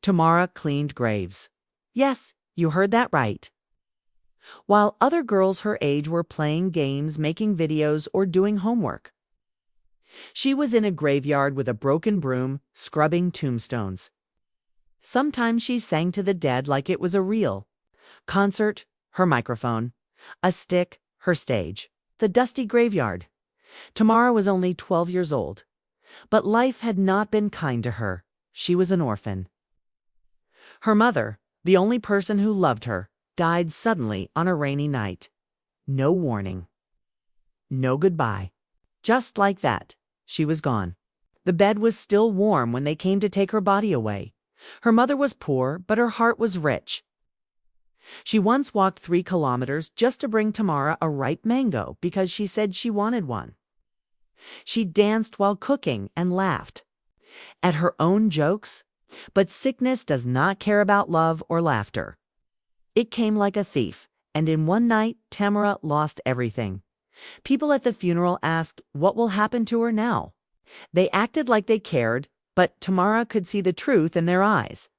Tamara cleaned graves. Yes, you heard that right. While other girls her age were playing games, making videos, or doing homework. She was in a graveyard with a broken broom, scrubbing tombstones. Sometimes she sang to the dead like it was a real concert, her microphone, a stick, her stage. The dusty graveyard. Tamara was only 12 years old. But life had not been kind to her. She was an orphan. Her mother, the only person who loved her, died suddenly on a rainy night. No warning. No goodbye. Just like that, she was gone. The bed was still warm when they came to take her body away. Her mother was poor, but her heart was rich. She once walked 3 kilometers just to bring Tamara a ripe mango because she said she wanted one. She danced while cooking and laughed at her own jokes, but sickness does not care about love or laughter. It came like a thief, and in one night, Tamara lost everything. People at the funeral asked what will happen to her now. They acted like they cared, but Tamara could see the truth in their eyes.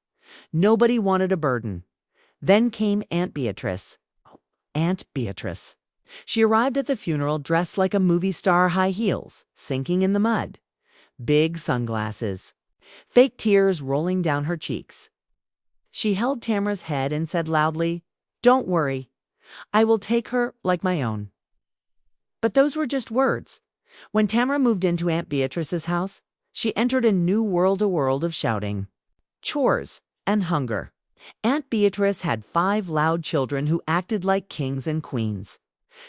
Nobody wanted a burden. Then came Aunt Beatrice. Aunt Beatrice. She arrived at the funeral dressed like a movie star, high heels, sinking in the mud, big sunglasses, fake tears rolling down her cheeks. She held Tamara's head and said loudly, "Don't worry, I will take her like my own." But those were just words. When Tamara moved into Aunt Beatrice's house, she entered a new world, a world of shouting, chores, and hunger. Aunt Beatrice had 5 loud children who acted like kings and queens.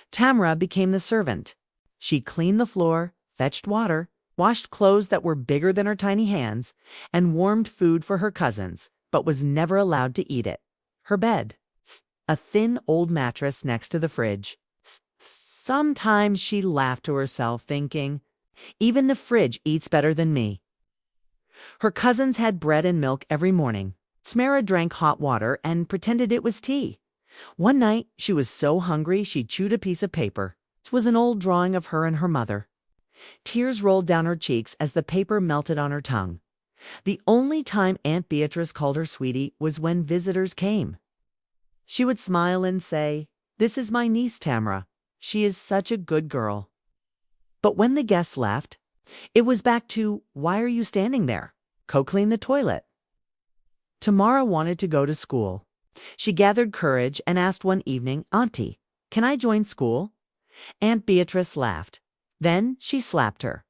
Tamara became the servant. She cleaned the floor, fetched water, washed clothes that were bigger than her tiny hands, and warmed food for her cousins, but was never allowed to eat it. Her bed, a thin old mattress next to the fridge. Sometimes she laughed to herself, thinking, even the fridge eats better than me. Her cousins had bread and milk every morning. Tamara drank hot water and pretended it was tea. One night, she was so hungry she chewed a piece of paper. It was an old drawing of her and her mother. Tears rolled down her cheeks as the paper melted on her tongue. The only time Aunt Beatrice called her sweetie was when visitors came. She would smile and say, "This is my niece Tamara. She is such a good girl." But when the guests left, it was back to, "Why are you standing there? Go clean the toilet." Tamara wanted to go to school. She gathered courage and asked one evening, "Auntie, can I join school?" Aunt Beatrice laughed. Then she slapped her.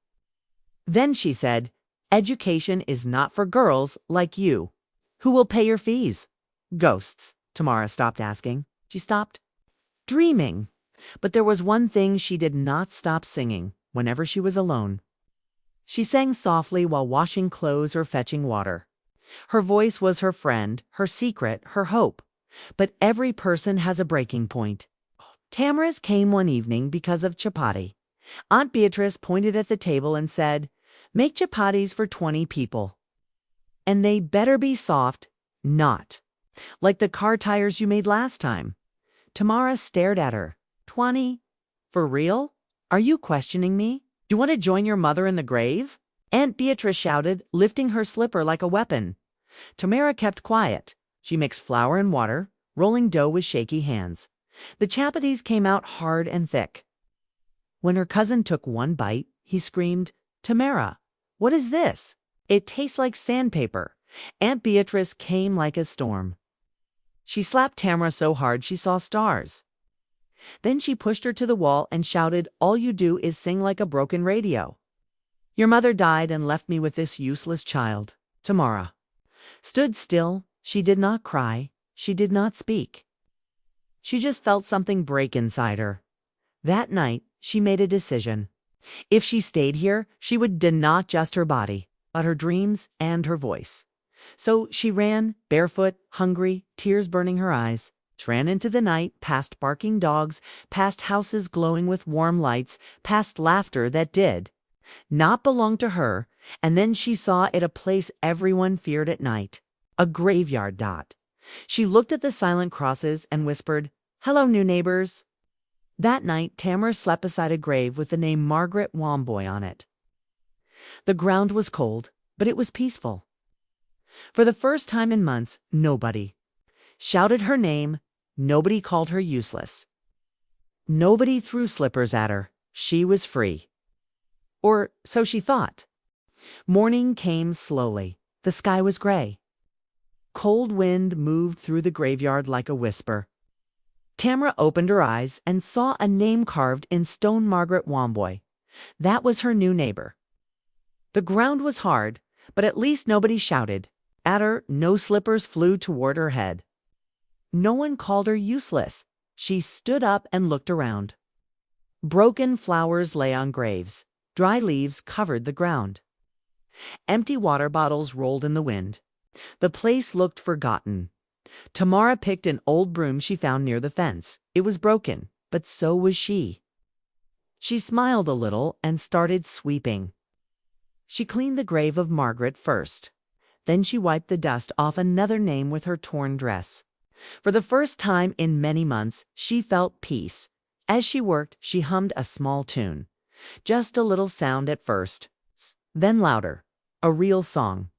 Then she said, "Education is not for girls like you. Who will pay your fees?" Ghosts. Tamara stopped asking. She stopped dreaming. But there was one thing she did not stop singing whenever she was alone. She sang softly while washing clothes or fetching water. Her voice was her friend, her secret, her hope. But every person has a breaking point. Tamara's came one evening because of chapati. Aunt Beatrice pointed at the table and said, "Make chapatis for 20 people. And they better be soft, not like the car tires you made last time." Tamara stared at her. 20? For real? Are you questioning me? Do you want to join your mother in the grave? Aunt Beatrice shouted, lifting her slipper like a weapon. Tamara kept quiet. She mixed flour and water, rolling dough with shaky hands. The chapatis came out hard and thick. When her cousin took one bite, he screamed, "Tamara, what is this? It tastes like sandpaper." Aunt Beatrice came like a storm. She slapped Tamara so hard she saw stars. Then she pushed her to the wall and shouted, "All you do is sing like a broken radio. Your mother died and left me with this useless child." Tamara stood still. She did not cry. She did not speak. She just felt something break inside her. That night, she made a decision. If she stayed here, she would not just her body, but her dreams and her voice. So she ran, barefoot, hungry, tears burning her eyes. She ran into the night, past barking dogs, past houses glowing with warm lights, past laughter that did not belong to her, and then she saw it a place everyone feared at night, a graveyard dot. She looked at the silent crosses and whispered, "Hello, new neighbors." That night, Tamara slept beside a grave with the name Margaret Womboy on it. The ground was cold, but it was peaceful. For the first time in months, nobody shouted her name, nobody called her useless. Nobody threw slippers at her. She was free. Or so she thought. Morning came slowly. The sky was gray. Cold wind moved through the graveyard like a whisper. Tamara opened her eyes and saw a name carved in stone. Margaret Womboy. That was her new neighbor. The ground was hard, but at least nobody shouted at her. No slippers flew toward her head. No one called her useless. She stood up and looked around. Broken flowers lay on graves. Dry leaves covered the ground. Empty water bottles rolled in the wind. The place looked forgotten. Tamara picked an old broom she found near the fence. It was broken, but so was she. She smiled a little and started sweeping. She cleaned the grave of Margaret first. Then she wiped the dust off another name with her torn dress. For the first time in many months, she felt peace. As she worked, she hummed a small tune. Just a little sound at first, then louder. A real song.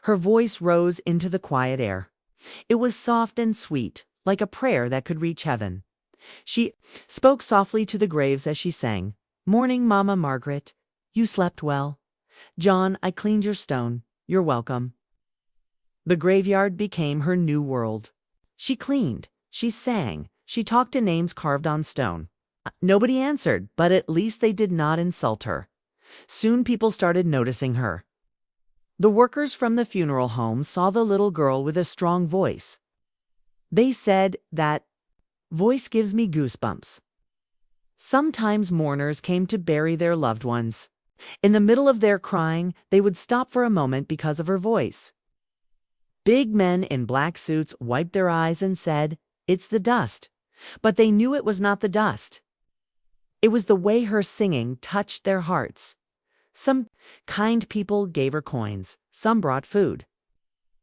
Her voice rose into the quiet air. It was soft and sweet, like a prayer that could reach heaven. She spoke softly to the graves as she sang. Morning, Mama Margaret. You slept well. John, I cleaned your stone. You're welcome. The graveyard became her new world. She cleaned, she sang, she talked to names carved on stone. Nobody answered, but at least they did not insult her. Soon people started noticing her. The workers from the funeral home saw the little girl with a strong voice. They said, that voice gives me goosebumps. Sometimes mourners came to bury their loved ones. In the middle of their crying, they would stop for a moment because of her voice. Big men in black suits wiped their eyes and said, it's the dust. But they knew it was not the dust. It was the way her singing touched their hearts. Some kind people gave her coins. Some brought food.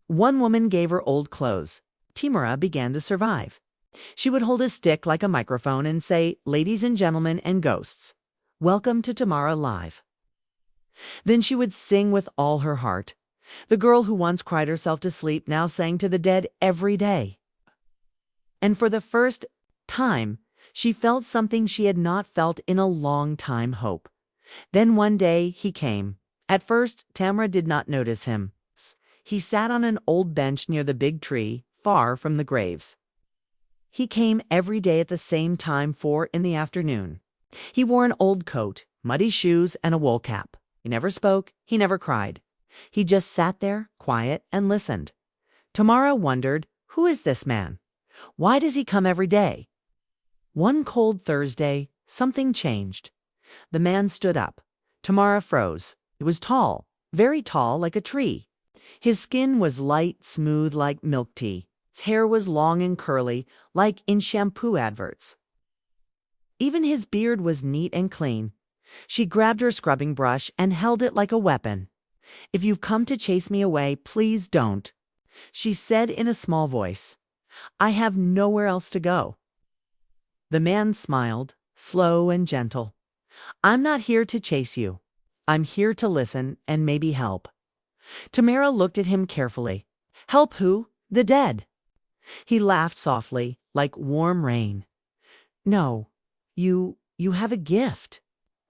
One woman gave her old clothes. Tamara began to survive. She would hold a stick like a microphone and say, ladies and gentlemen and ghosts, welcome to Tamara Live. Then she would sing with all her heart. The girl who once cried herself to sleep now sang to the dead every day. And for the first time, she felt something she had not felt in a long time, hope. Then one day he came. At first, Tamara did not notice him. He sat on an old bench near the big tree, far from the graves. He came every day at the same time, 4 in the afternoon. He wore an old coat, muddy shoes, and a wool cap. He never spoke, he never cried. He just sat there, quiet, and listened. Tamara wondered, who is this man? Why does he come every day? One cold Thursday, something changed. The man stood up. Tamara froze. He was tall, very tall, like a tree. His skin was light, smooth, like milk tea. His hair was long and curly, like in shampoo adverts. Even his beard was neat and clean. She grabbed her scrubbing brush and held it like a weapon. If you've come to chase me away, please don't, she said in a small voice. I have nowhere else to go. The man smiled, slow and gentle. I'm not here to chase you. I'm here to listen and maybe help. Tamara looked at him carefully. Help who? The dead. He laughed softly, like warm rain. No, you have a gift.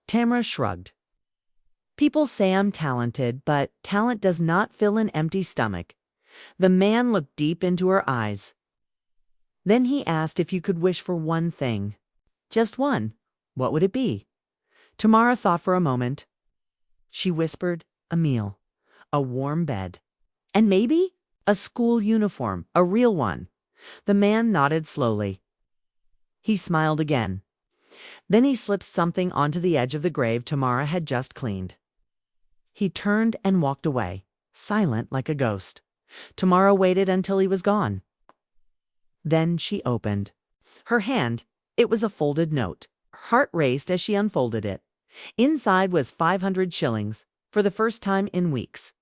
Tamara shrugged. People say I'm talented, but talent does not fill an empty stomach. The man looked deep into her eyes. Then he asked if you could wish for one thing. Just one. What would it be? Tamara thought for a moment. She whispered, a meal, a warm bed, and maybe a school uniform, a real one. The man nodded slowly. He smiled again. Then he slipped something onto the edge of the grave Tamara had just cleaned. He turned and walked away, silent like a ghost. Tamara waited until he was gone. Then she opened her hand. It was a folded note. Her heart raced as she unfolded it. Inside was 500 shillings, for the first time in weeks.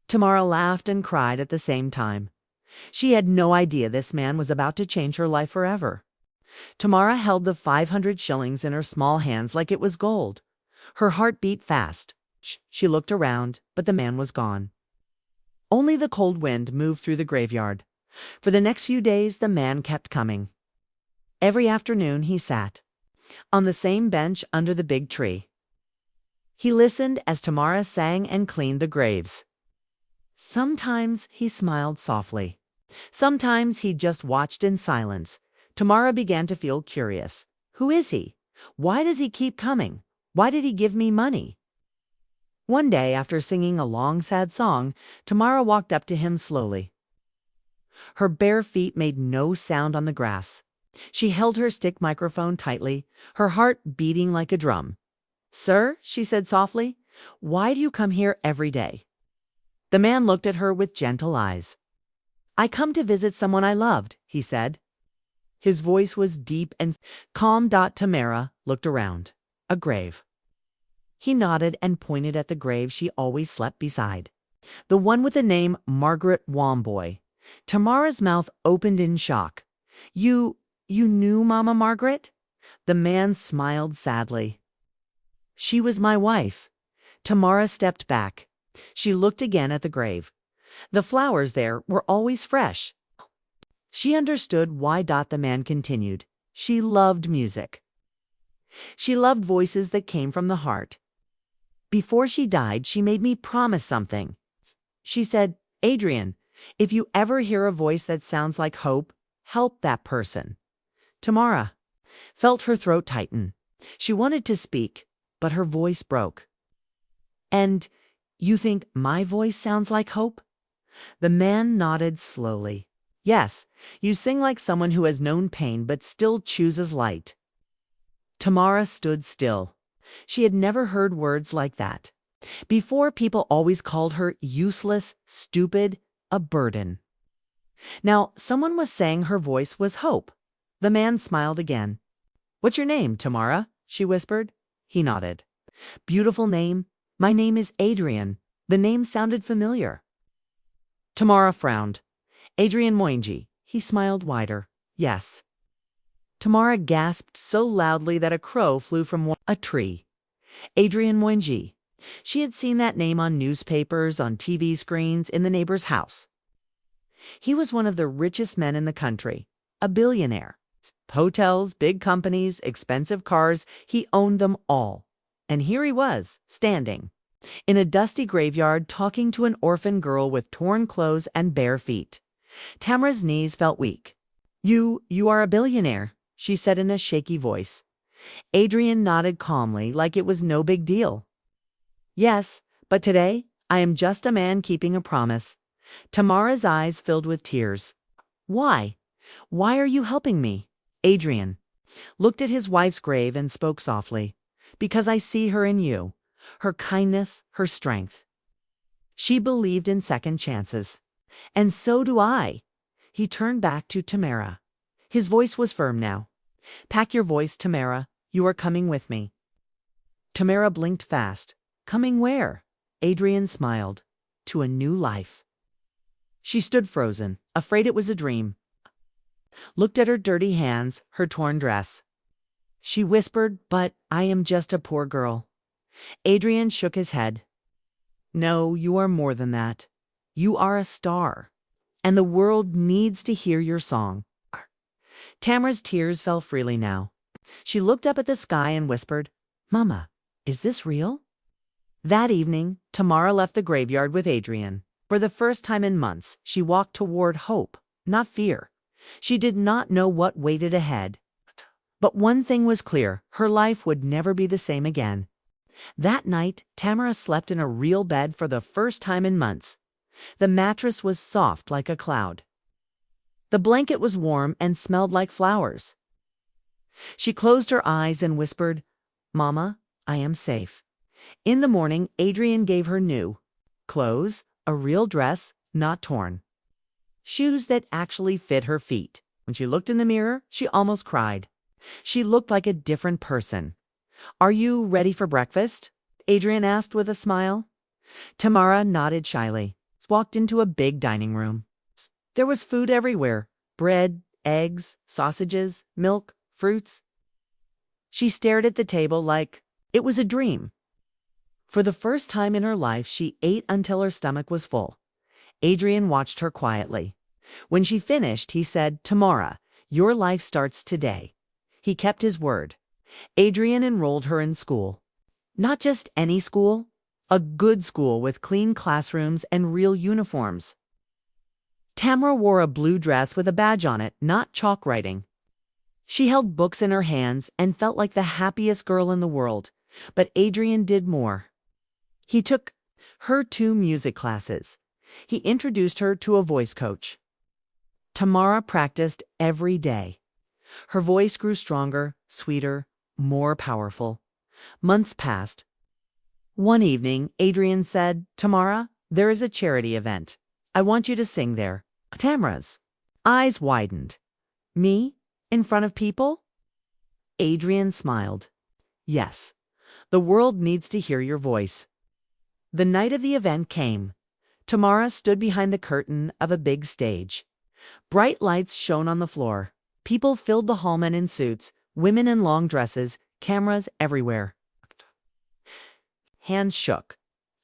Tamara laughed and cried at the same time. She had no idea this man was about to change her life forever. Tamara held the 500 shillings in her small hands like it was gold. Her heart beat fast. She looked around, but the man was gone. Only the cold wind moved through the graveyard. For the next few days, the man kept coming. Every afternoon, he sat on the same bench under the big tree. He listened as Tamara sang and cleaned the graves. Sometimes he smiled softly. Sometimes he just watched in silence. Tamara began to feel curious. Who is he? Why does he keep coming? Why did he give me money? One day, after singing a long, sad song, Tamara walked up to him slowly. Her bare feet made no sound on the grass. She held her stick microphone tightly, her heart beating like a drum. "Sir," she said softly, "why do you come here every day?" The man looked at her with gentle eyes. "I come to visit someone I loved," he said. His voice was deep and calm. Tamara looked around. A grave. He nodded and pointed at the grave she always slept beside. The one with the name Margaret Womboy. Tamara's mouth opened in shock. You knew Mama Margaret?" The man smiled sadly. "She was my wife." Tamara stepped back. She looked again at the grave. The flowers there were always fresh. She understood why. The man continued. She loved music. She loved voices that came from the heart. "Before she died, she made me promise something. She said, 'Adrian, if you ever hear a voice that sounds like hope, help that person.'" Tamara felt her throat tighten. She wanted to speak, but her voice broke. "And you think my voice sounds like hope?" The man nodded slowly. "Yes, you sing like someone who has known pain but still chooses light." Tamara stood still. She had never heard words like that. Before, people always called her useless, stupid, a burden. Now, someone was saying her voice was hope. The man smiled again. "What's your name, Tamara?" she whispered. He nodded. "Beautiful name. My name is Adrian." The name sounded familiar. Tamara frowned. "Adrian Moinji." He smiled wider. "Yes." Tamara gasped so loudly that a crow flew from a tree. Adrian Moinji. She had seen that name on newspapers, on TV screens, in the neighbor's house. He was one of the richest men in the country, a billionaire. Hotels, big companies, expensive cars, he owned them all. And here he was, standing in a dusty graveyard, talking to an orphan girl with torn clothes and bare feet. Tamara's knees felt weak. You are a billionaire," she said in a shaky voice. Adrian nodded calmly, like it was no big deal. "Yes, but today I am just a man keeping a promise." Tamara's eyes filled with tears. "Why? Why are you helping me?" Adrian looked at his wife's grave and spoke softly. "Because I see her in you, her kindness, her strength. She believed in second chances. And so do I." He turned back to Tamara. His voice was firm now. "Pack your voice, Tamara. You are coming with me." Tamara blinked fast. "Coming where?" Adrian smiled. "To a new life." She stood frozen, afraid it was a dream. Looked at her dirty hands, her torn dress. She whispered, "But I am just a poor girl." Adrian shook his head. "No, you are more than that. You are a star. And the world needs to hear your song." Tamara's tears fell freely now. She looked up at the sky and whispered, "Mama, is this real?" That evening, Tamara left the graveyard with Adrian. For the first time in months, she walked toward hope, not fear. She did not know what waited ahead. But one thing was clear, her life would never be the same again. That night, Tamara slept in a real bed for the first time in months. The mattress was soft like a cloud. The blanket was warm and smelled like flowers. She closed her eyes and whispered, "Mama, I am safe." In the morning, Adrian gave her new clothes, a real dress, not torn. Shoes that actually fit her feet. When she looked in the mirror, she almost cried. She looked like a different person. "Are you ready for breakfast?" Adrian asked with a smile. Tamara nodded shyly, walked into a big dining room. There was food everywhere: bread, eggs, sausages, milk, fruits. She stared at the table like it was a dream. For the first time in her life, she ate until her stomach was full. Adrian watched her quietly. When she finished, he said, "Tamara, your life starts today." He kept his word. Adrian enrolled her in school. Not just any school, a good school with clean classrooms and real uniforms. Tamara wore a blue dress with a badge on it, not chalk writing. She held books in her hands and felt like the happiest girl in the world. But Adrian did more. He took her to music classes. He introduced her to a voice coach. Tamara practiced every day. Her voice grew stronger, sweeter, more powerful. Months passed. One evening, Adrian said, "Tamara, there is a charity event. I want you to sing there." Tamara's eyes widened. "Me? In front of people?" Adrian smiled. "Yes. The world needs to hear your voice." The night of the event came. Tamara stood behind the curtain of a big stage. Bright lights shone on the floor. People filled the hall, men in suits, women in long dresses, cameras everywhere. Hands shook.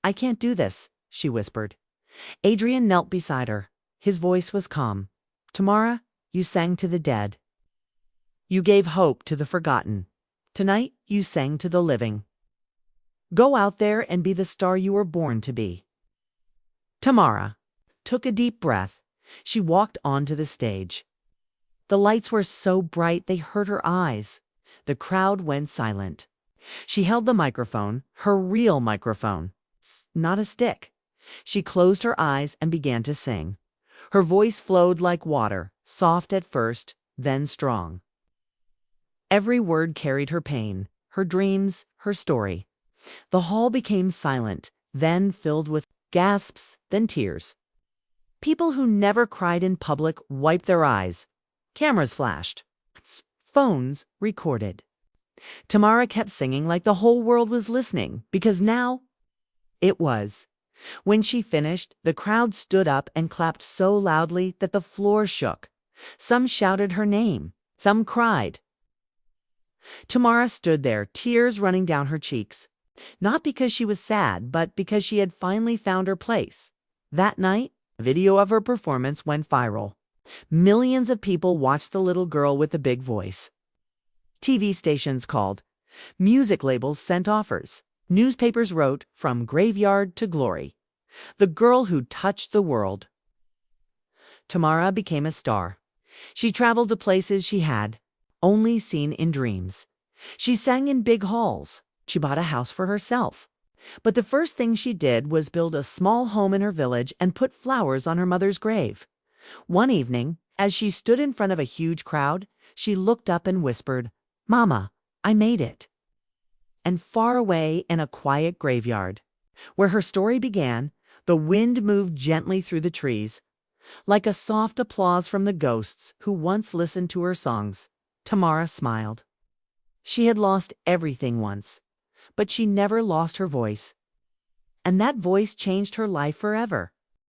"I can't do this," she whispered. Adrian knelt beside her. His voice was calm. "Tamara, you sang to the dead. You gave hope to the forgotten. Tonight, you sang to the living. Go out there and be the star you were born to be." Tamara took a deep breath. She walked onto the stage. The lights were so bright they hurt her eyes. The crowd went silent. She held the microphone, her real microphone, not a stick. She closed her eyes and began to sing. Her voice flowed like water, soft at first, then strong. Every word carried her pain, her dreams, her story. The hall became silent, then filled with gasps, then tears. People who never cried in public wiped their eyes. Cameras flashed. Phones recorded. Tamara kept singing like the whole world was listening, because now it was. When she finished, the crowd stood up and clapped so loudly that the floor shook. Some shouted her name. Some cried. Tamara stood there, tears running down her cheeks. Not because she was sad, but because she had finally found her place. That night, a video of her performance went viral. Millions of people watched the little girl with the big voice. TV stations called. Music labels sent offers. Newspapers wrote, "From graveyard to glory. The girl who touched the world." Tamara became a star. She traveled to places she had only seen in dreams. She sang in big halls. She bought a house for herself. But the first thing she did was build a small home in her village and put flowers on her mother's grave. One evening, as she stood in front of a huge crowd, she looked up and whispered, "Mama, I made it." And far away in a quiet graveyard, where her story began, the wind moved gently through the trees. Like a soft applause from the ghosts who once listened to her songs, Tamara smiled. She had lost everything once, but she never lost her voice. And that voice changed her life forever.